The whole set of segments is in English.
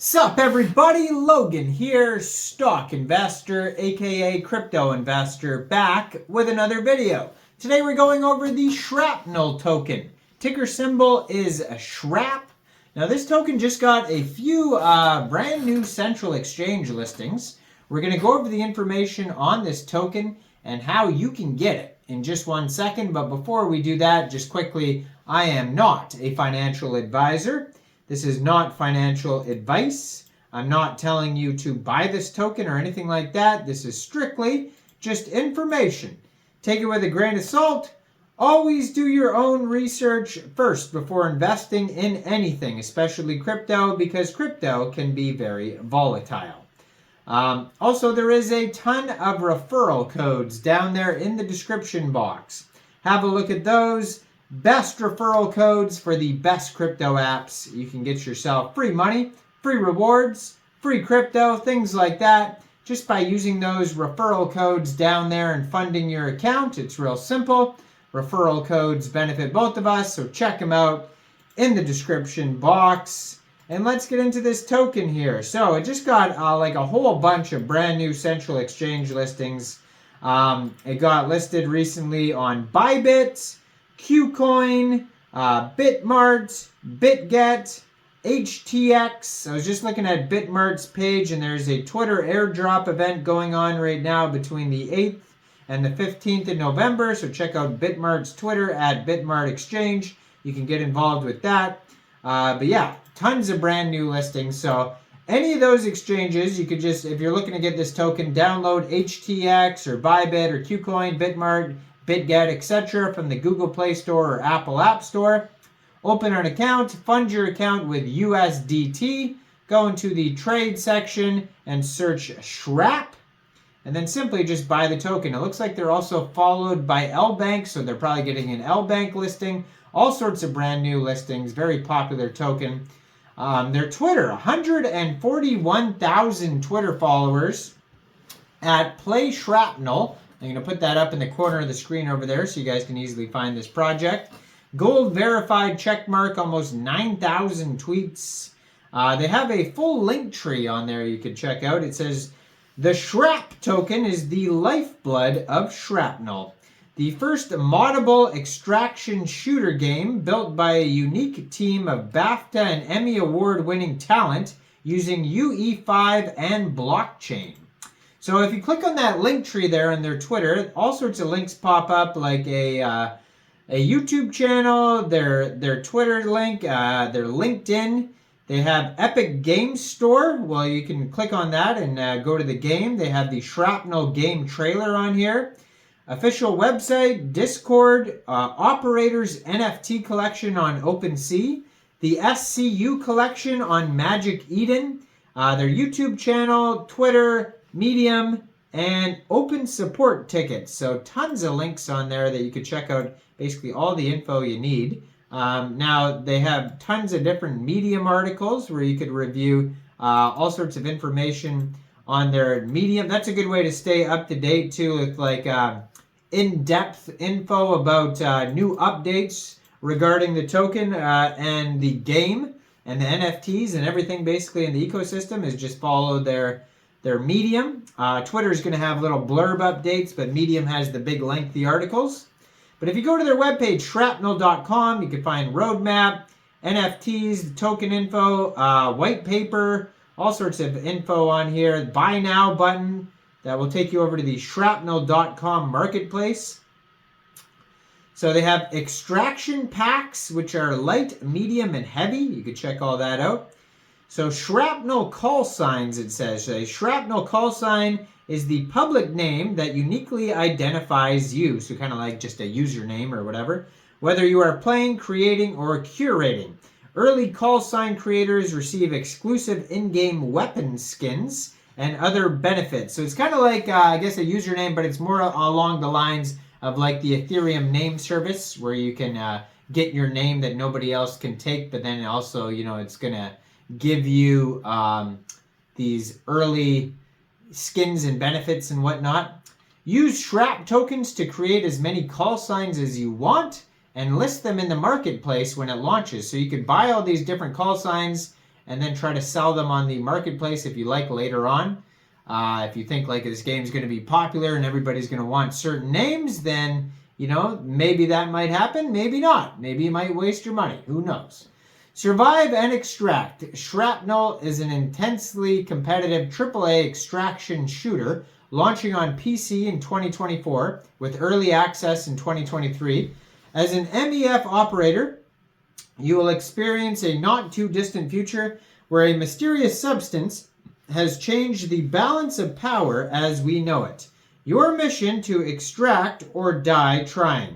Sup everybody, Logan here, stock investor aka crypto investor, back with another video. Today we're going over the Shrapnel token. Ticker symbol is Shrap. Now this token just got a few brand new central exchange listings. We're going to go over the information on this token and how you can get it in just 1 second. But before we do that, just quickly, I am not a financial advisor. This is not financial advice. I'm not telling you to buy this token or anything like that. This is strictly just information. Take it with a grain of salt. Always do your own research first before investing in anything, especially crypto, because crypto can be very volatile. Also, there is a ton of referral codes down there in the description box. Have a look at those. Best referral codes for the best crypto apps. You can get yourself free money, free rewards, free crypto, things like that, just by using those referral codes down there and funding your account. It's real simple. Referral codes benefit both of us, so check them out in the description box. And let's get into this token here. So it just got like a whole bunch of brand new central exchange listings. It got listed recently on Bybit, Kucoin, Bitmart, BitGet, KCEX. I was just looking at Bitmart's page, and there's a Twitter airdrop event going on right now between the 8th and the 15th of November. So check out Bitmart's Twitter at Bitmart Exchange. You can get involved with that. But yeah, tons of brand new listings. So any of those exchanges, you could just, if you're looking to get this token, download KCEX or Bybit or Kucoin, Bitmart, BitGet, etc. from the Google Play Store or Apple App Store. Open an account, fund your account with USDT, go into the trade section and search Shrap, and then simply just buy the token. It looks like they're also followed by LBANK, so they're probably getting an LBANK listing. All sorts of brand new listings, very popular token. Their Twitter, 141,000 Twitter followers at Play Shrapnel. I'm going to put that up in the corner of the screen over there so you guys can easily find this project. Gold verified checkmark, almost 9,000 tweets. They have a full link tree on there you could check out. It says, the Shrap token is the lifeblood of Shrapnel. The first moddable extraction shooter game built by a unique team of BAFTA and Emmy award-winning talent using UE5 and blockchain. So if you click on that link tree there on their Twitter, all sorts of links pop up, like a YouTube channel, their Twitter link, their LinkedIn. They have Epic Games Store. Well, you can click on that and go to the game. They have the Shrapnel game trailer on here. Official website, Discord, Operators NFT collection on OpenSea, the SCU collection on Magic Eden, their YouTube channel, Twitter, Medium, and open support tickets. So tons of links on there that you could check out, basically all the info you need. Now they have tons of different Medium articles where you could review all sorts of information on their Medium. That's a good way to stay up to date too, with like in-depth info about new updates regarding the token and the game and the NFTs and everything basically in the ecosystem. Is just follow their Medium. Twitter is going to have little blurb updates, but Medium has the big lengthy articles. But if you go to their webpage, shrapnel.com, you can find roadmap, NFTs, token info, white paper, all sorts of info on here. Buy now button that will take you over to the shrapnel.com marketplace. So they have extraction packs, which are light, medium, and heavy. You can check all that out. So shrapnel call signs, it says. A shrapnel call sign is the public name that uniquely identifies you. So kind of like just a username or whatever. Whether you are playing, creating, or curating. Early call sign creators receive exclusive in-game weapon skins and other benefits. So it's kind of like, I guess, a username, but it's more along the lines of like the Ethereum name service, where you can get your name that nobody else can take, but then also, you know, it's going to give you these early skins and benefits and whatnot. Use Shrap tokens to create as many call signs as you want and list them in the marketplace when it launches. So you could buy all these different call signs and then try to sell them on the marketplace if you like later on. If you think like this game is going to be popular and everybody's going to want certain names, then, you know, maybe that might happen, maybe not. Maybe you might waste your money. Who knows? Survive and Extract. Shrapnel is an intensely competitive AAA extraction shooter launching on PC in 2024 with early access in 2023. As an MEF operator, you will experience a not too distant future where a mysterious substance has changed the balance of power as we know it. Your mission to extract or die trying.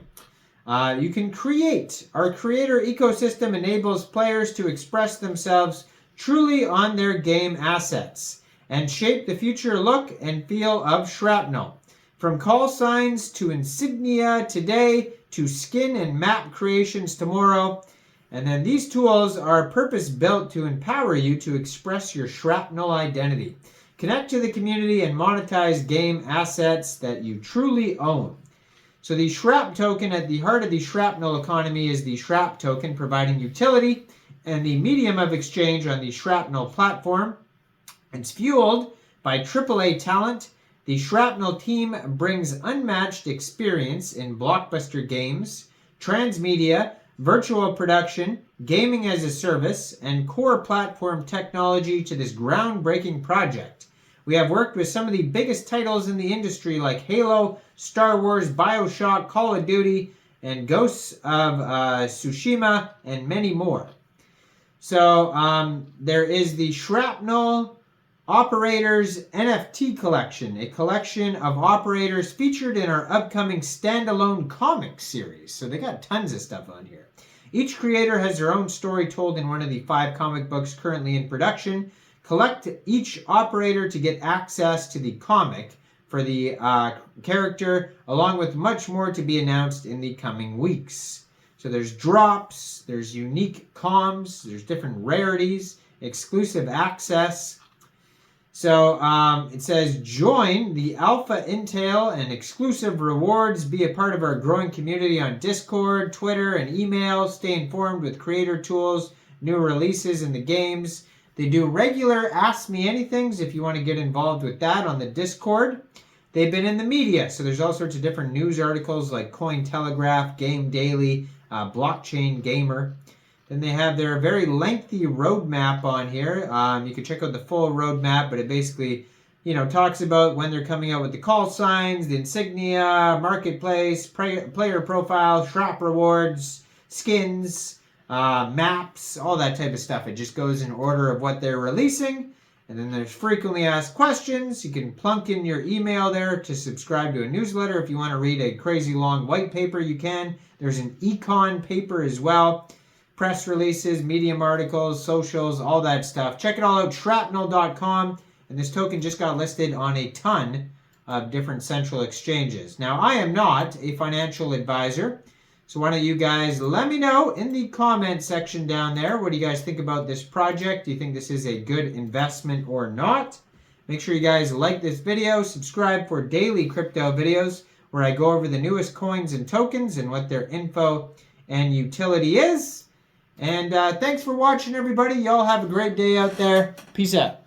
You can create. Our creator ecosystem enables players to express themselves truly on their game assets and shape the future look and feel of Shrapnel. From call signs to insignia today to skin and map creations tomorrow. And then these tools are purpose-built to empower you to express your Shrapnel identity. Connect to the community and monetize game assets that you truly own. So the Shrap token at the heart of the Shrapnel economy is the Shrap token, providing utility and the medium of exchange on the Shrapnel platform. It's fueled by AAA talent. The Shrapnel team brings unmatched experience in blockbuster games, transmedia, virtual production, gaming as a service, and core platform technology to this groundbreaking project. We have worked with some of the biggest titles in the industry like Halo, Star Wars, BioShock, Call of Duty, and Ghosts of Tsushima, and many more. So there is the Shrapnel Operators NFT collection, a collection of operators featured in our upcoming standalone comic series. So they got tons of stuff on here. Each creator has their own story told in one of the 5 comic books currently in production. Collect each operator to get access to the comic for the character, along with much more to be announced in the coming weeks. So there's drops, there's unique comms, there's different rarities, exclusive access. So it says, join the alpha intel and exclusive rewards. Be a part of our growing community on Discord, Twitter, and email. Stay informed with creator tools, new releases in the games. They do regular Ask Me Anythings if you want to get involved with that on the Discord. They've been in the media, so there's all sorts of different news articles like Cointelegraph, Game Daily, Blockchain Gamer. Then they have their very lengthy roadmap on here. You can check out the full roadmap, but it basically, talks about when they're coming out with the call signs, the insignia, marketplace, player profile, Shrap rewards, skins, maps, all that type of stuff. It just goes in order of what they're releasing. And then there's frequently asked questions. You can plunk in your email there to subscribe to a newsletter. If you want to read a crazy long white paper, you can. There's an econ paper as well. Press releases, Medium articles, socials, all that stuff. Check it all out, shrapnel.com. And this token just got listed on a ton of different central exchanges. Now, I am not a financial advisor. So why don't you guys let me know in the comment section down there. What do you guys think about this project? Do you think this is a good investment or not? Make sure you guys like this video. Subscribe for daily crypto videos where I go over the newest coins and tokens and what their info and utility is. And thanks for watching, everybody. Y'all have a great day out there. Peace out.